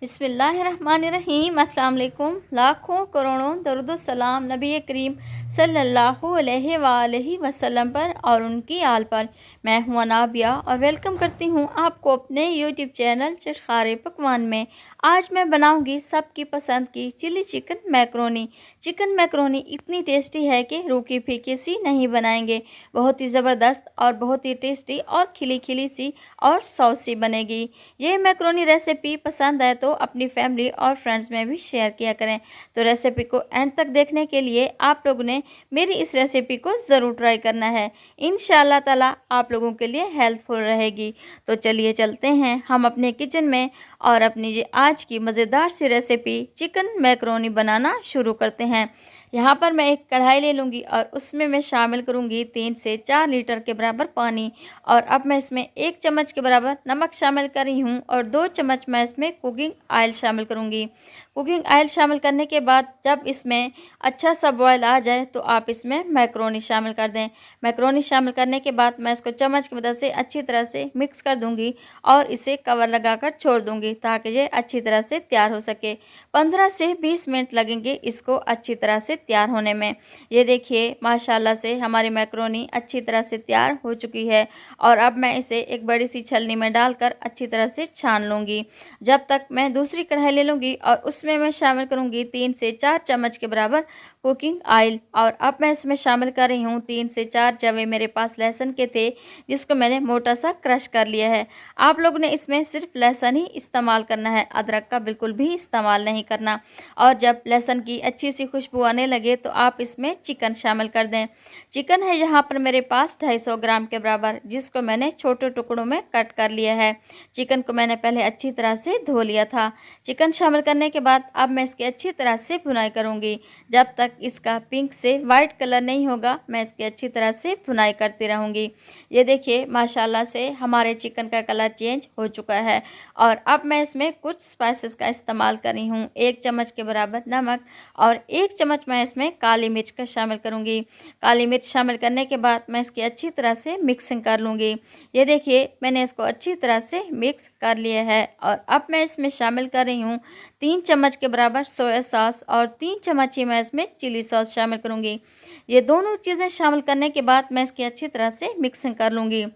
बिस्मिल्लाहिर्रहमानिर्रहीम। अस्सलाम वालेकुम। लाखों करोड़ों दरुद सलाम नबी करीम सल्लल्लाहु अलैहि वसल्लम पर और उनकी आल पर। मैं हूं अनाबिया और वेलकम करती हूं आपको अपने यूट्यूब चैनल चटखारे पकवान में। आज मैं बनाऊंगी सबकी पसंद की chilli chicken macaroni. Chicken macaroni इतनी टेस्टी है कि रूखी फीकी सी नहीं बनाएंगे, बहुत ही ज़बरदस्त और बहुत ही टेस्टी और खिली खिली सी और सॉसी बनेगी। ये मैक्रोनी रेसिपी पसंद आए तो अपनी फैमिली और फ्रेंड्स में भी शेयर किया करें। तो रेसिपी को एंड तक देखने के लिए आप लोगों ने मेरी इस रेसिपी को ज़रूर ट्राई करना है। इंशाल्लाह ताला आप लोगों के लिए हेल्पफुल रहेगी। तो चलिए चलते हैं हम अपने किचन में और अपनी ये आज की मज़ेदार सी रेसिपी चिकन मैक्रोनी बनाना शुरू करते हैं। यहाँ पर मैं एक कढ़ाई ले लूँगी और उसमें मैं शामिल करूँगी 3 से 4 लीटर के बराबर पानी। और अब मैं इसमें 1 चम्मच के बराबर नमक शामिल कर रही हूँ और 2 चम्मच मैं इसमें कुकिंग ऑयल शामिल करूँगी। कुकिंग ऑयल शामिल करने के बाद जब इसमें अच्छा सा बॉयल आ जाए तो आप इसमें मैक्रोनी शामिल कर दें। मैक्रोनी शामिल करने के बाद मैं इसको चम्मच की मदद से अच्छी तरह से मिक्स कर दूँगी और इसे कवर लगाकर छोड़ दूँगी ताकि ये अच्छी तरह से तैयार हो सके। 15 से 20 मिनट लगेंगे इसको अच्छी तरह से तैयार होने में। ये देखिए माशाल्लाह से हमारी मैक्रोनी अच्छी तरह से तैयार हो चुकी है और अब मैं इसे एक बड़ी सी छलनी में डालकर अच्छी तरह से छान लूँगी। जब तक मैं दूसरी कढ़ाई ले लूँगी और उसमें मैं शामिल करूँगी 3 से 4 चम्मच के बराबर कुकिंग ऑयल। और अब मैं इसमें शामिल कर रही हूँ 3 से 4 जवे मेरे पास लहसुन के थे जिसको मैंने मोटा सा क्रश कर लिया है। आप लोगों ने इसमें सिर्फ लहसुन ही इस्तेमाल करना है, अदरक का बिल्कुल भी इस्तेमाल नहीं करना। और जब लहसुन की अच्छी सी खुशबू आने लगे तो आप इसमें चिकन शामिल कर दें। चिकन है यहाँ पर मेरे पास 250 ग्राम के बराबर जिसको मैंने छोटे टुकड़ों में कट कर लिया है। चिकन को मैंने पहले अच्छी तरह से धो लिया था। चिकन शामिल करने के बाद अब मैं इसकी अच्छी तरह से भुनाई करूँगी। जब तक इसका पिंक से वाइट कलर नहीं होगा मैं इसकी अच्छी तरह से भुनाई करती रहूँगी। ये देखिए माशाल्लाह से हमारे चिकन का कलर चेंज हो चुका है। और अब मैं इसमें कुछ स्पाइसेस का इस्तेमाल कर रही हूँ। 1 चम्मच के बराबर नमक और 1 चम्मच मैं इसमें काली मिर्च का शामिल करूँगी। काली मिर्च शामिल करने के बाद मैं इसकी अच्छी तरह से मिक्सिंग कर लूँगी। ये देखिए मैंने इसको अच्छी तरह से मिक्स कर लिया है। और अब मैं इसमें शामिल कर रही हूँ 3 चम्मच के बराबर सोया सॉस और 3 चम्मच ही मैं इसमें चिली सॉस शामिल करूँगी। ये दोनों चीज़ें शामिल करने के बाद मैं इसकी अच्छी तरह से मिक्सिंग कर लूँगी।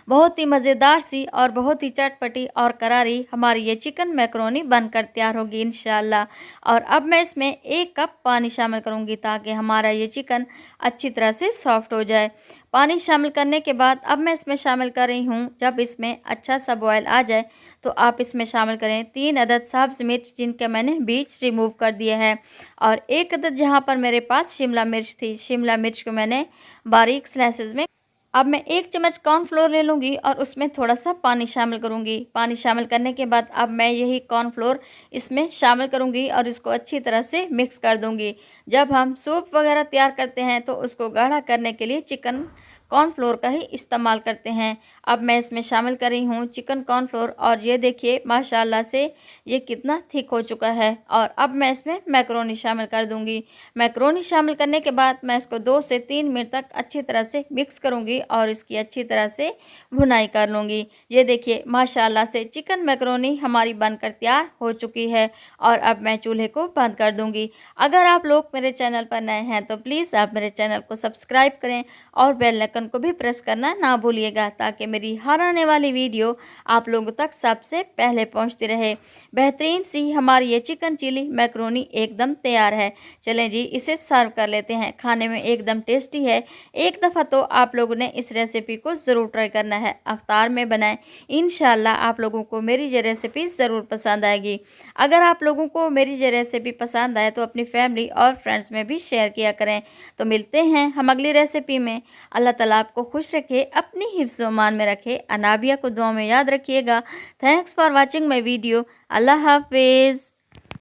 बहुत ही मज़ेदार सी और बहुत ही चटपटी और करारी हमारी ये चिकन मैक्रोनी बनकर तैयार होगी इंशाल्लाह। और अब मैं इसमें 1 कप पानी शामिल करूँगी ताकि हमारा ये चिकन अच्छी तरह से सॉफ्ट हो जाए। पानी शामिल करने के बाद अब मैं इसमें शामिल कर रही हूँ, जब इसमें अच्छा सा बॉयल आ जाए तो आप इसमें शामिल करें 3 अदद सब्ज़ मिर्च जिनके मैंने बीज रिमूव कर दिया है। और 1 अदद जहाँ पर मेरे पास शिमला मिर्च थी, शिमला मिर्च को मैंने बारीक स्लाइसेस में। अब मैं 1 चम्मच कॉर्नफ्लोर ले लूँगी और उसमें थोड़ा सा पानी शामिल करूँगी। पानी शामिल करने के बाद अब मैं यही कॉर्नफ्लोर इसमें शामिल करूँगी और इसको अच्छी तरह से मिक्स कर दूँगी। जब हम सूप वगैरह तैयार करते हैं तो उसको गाढ़ा करने के लिए चिकन कॉर्नफ्लोर का ही इस्तेमाल करते हैं। अब मैं इसमें शामिल कर रही हूँ चिकन कॉर्नफ्लोर और ये देखिए माशाल्लाह से ये कितना थिक हो चुका है। और अब मैं इसमें मैक्रोनी शामिल कर दूँगी। मैक्रोनी शामिल करने के बाद मैं इसको 2 से 3 मिनट तक अच्छी तरह से मिक्स करूँगी और इसकी अच्छी तरह से भुनाई कर लूँगी। ये देखिए माशाल्लाह से चिकन मैक्रोनी हमारी बनकर तैयार हो चुकी है। और अब मैं चूल्हे को बंद कर दूँगी। अगर आप लोग मेरे चैनल पर नए हैं तो प्लीज़ आप मेरे चैनल को सब्सक्राइब करें और बेल आइकन को भी प्रेस करना ना भूलिएगा ताकि मेरी हर आने वाली वीडियो आप लोगों तक सबसे पहले पहुंचती रहे। बेहतरीन सी हमारी ये चिकन चिली मैक्रोनी एकदम तैयार है। चलें जी इसे सर्व कर लेते हैं। खाने में एकदम टेस्टी है। एक दफ़ा तो आप लोगों ने इस रेसिपी को ज़रूर ट्राई करना है, अफ्तार में बनाएं। इंशाल्लाह आप लोगों को मेरी ये रेसिपी ज़रूर पसंद आएगी। अगर आप लोगों को मेरी ये रेसिपी पसंद आए तो अपनी फैमिली और फ्रेंड्स में भी शेयर किया करें। तो मिलते हैं हम अगली रेसिपी में। अल्लाह ताला आपको खुश रखे, अपनी हिफ्ज़ व अमान में रखे। अनाबिया को दुआ में याद रखिएगा। Thanks for watching my video. अल्लाह हाफिज़।